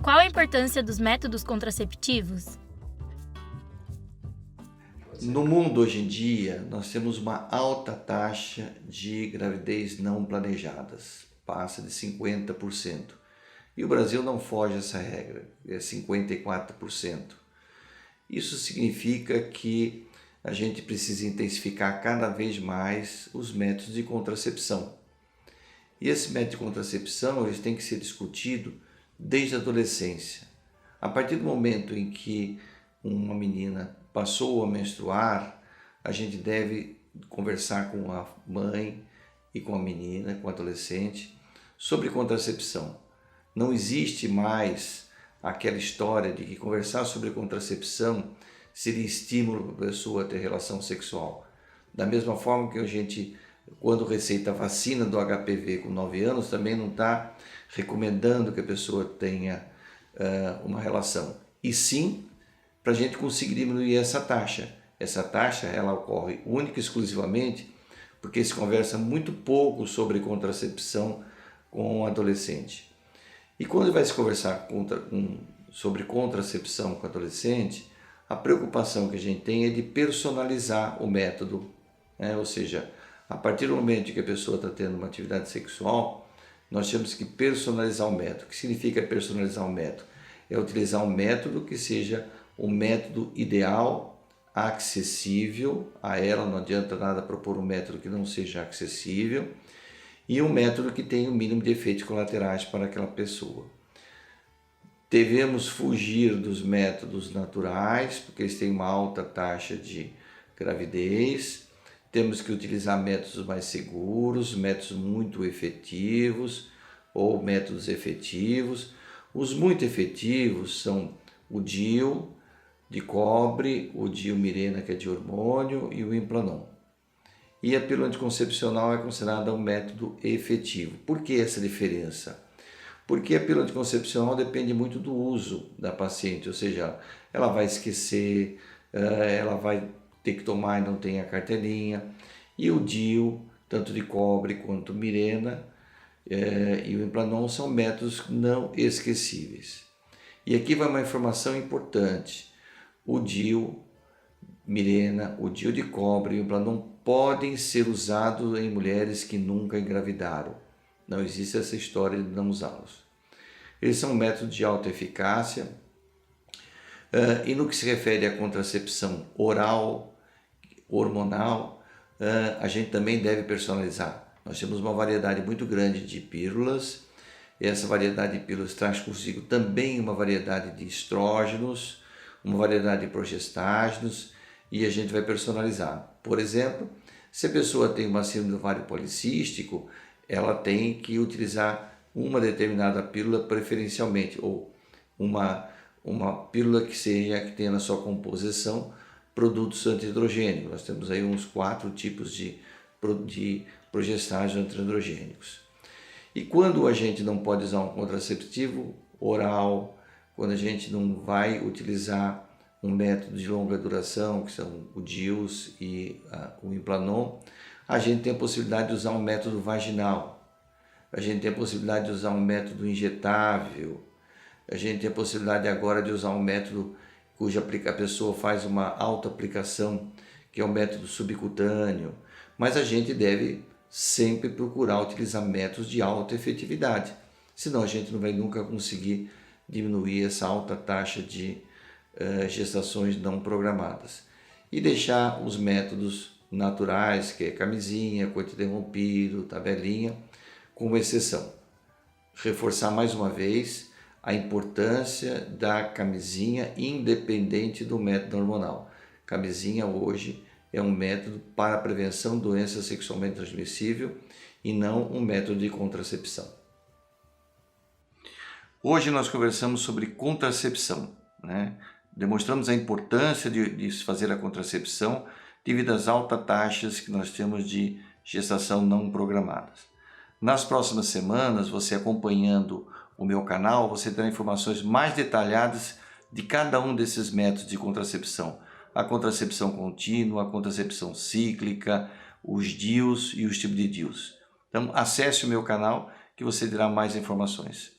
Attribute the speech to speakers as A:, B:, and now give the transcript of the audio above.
A: Qual a importância dos métodos contraceptivos?
B: No mundo hoje em dia, nós temos uma alta taxa de gravidez não planejadas, passa de 50%. E o Brasil não foge dessa regra, é 54%. Isso significa que a gente precisa intensificar cada vez mais os métodos de contracepção. E esse método de contracepção eles têm que ser discutido desde a adolescência. A partir do momento em que uma menina passou a menstruar, a gente deve conversar com a mãe e com a menina, com a adolescente, sobre contracepção. Não existe mais aquela história de que conversar sobre contracepção seria estímulo para a pessoa ter relação sexual. Da mesma forma que a gente, quando receita a vacina do HPV com 9 anos, também não está recomendando que a pessoa tenha uma relação. E sim, para a gente conseguir diminuir essa taxa. Essa taxa ela ocorre única e exclusivamente porque se conversa muito pouco sobre contracepção com o adolescente. E quando vai se conversar sobre contracepção com o adolescente, a preocupação que a gente tem é de personalizar o método, né? Ou seja, a partir do momento que a pessoa está tendo uma atividade sexual, nós temos que personalizar o método. O que significa personalizar o método? É utilizar um método que seja um método ideal, acessível a ela, não adianta nada propor um método que não seja acessível, e um método que tenha o mínimo de efeitos colaterais para aquela pessoa. Devemos fugir dos métodos naturais, porque eles têm uma alta taxa de gravidez. Temos que utilizar métodos mais seguros, métodos muito efetivos ou métodos efetivos. Os muito efetivos são o DIU de cobre, o DIU Mirena, que é de hormônio, e o Implanon. E a pílula anticoncepcional é considerada um método efetivo. Por que essa diferença? Porque a pílula anticoncepcional depende muito do uso da paciente, ou seja, ela vai esquecer, ela vai ter que tomar e não tem a cartelinha. E o DIU, tanto de cobre quanto Mirena, e o Implanon são métodos não esquecíveis. E aqui vai uma informação importante. O DIU Mirena, o DIU de cobre e o Implanon podem ser usados em mulheres que nunca engravidaram. Não existe essa história de não usá-los. Eles são métodos de alta eficácia e no que se refere à contracepção oral, hormonal, a gente também deve personalizar. Nós temos uma variedade muito grande de pílulas. Essa variedade de pílulas traz consigo também uma variedade de estrógenos, uma variedade de progestágenos, e a gente vai personalizar. Por exemplo, se a pessoa tem uma síndrome do ovário policístico, ela tem que utilizar uma determinada pílula preferencialmente, ou uma pílula que tenha na sua composição produtos anti-androgênicos. Nós temos aí uns 4 tipos de progestágenos anti-androgênicos. E quando a gente não pode usar um contraceptivo oral, quando a gente não vai utilizar um método de longa duração, que são o DIUs e o Implanon, a gente tem a possibilidade de usar um método vaginal, a gente tem a possibilidade de usar um método injetável, a gente tem a possibilidade agora de usar um método cuja a pessoa faz uma autoaplicação, que é o método subcutâneo, mas a gente deve sempre procurar utilizar métodos de alta efetividade, senão a gente não vai nunca conseguir diminuir essa alta taxa de gestações não programadas. E deixar os métodos naturais, que é camisinha, coito interrompido, tabelinha, como exceção. Reforçar mais uma vez a importância da camisinha independente do método hormonal. Camisinha hoje é um método para a prevenção de doença sexualmente transmissível e não um método de contracepção. Hoje nós conversamos sobre contracepção, né? Demonstramos a importância de se fazer a contracepção devido às altas taxas que nós temos de gestação não programadas. Nas próximas semanas, você acompanhando o meu canal, você terá informações mais detalhadas de cada um desses métodos de contracepção. A contracepção contínua, a contracepção cíclica, os DIUs e os tipos de DIUs. Então, acesse o meu canal que você terá mais informações.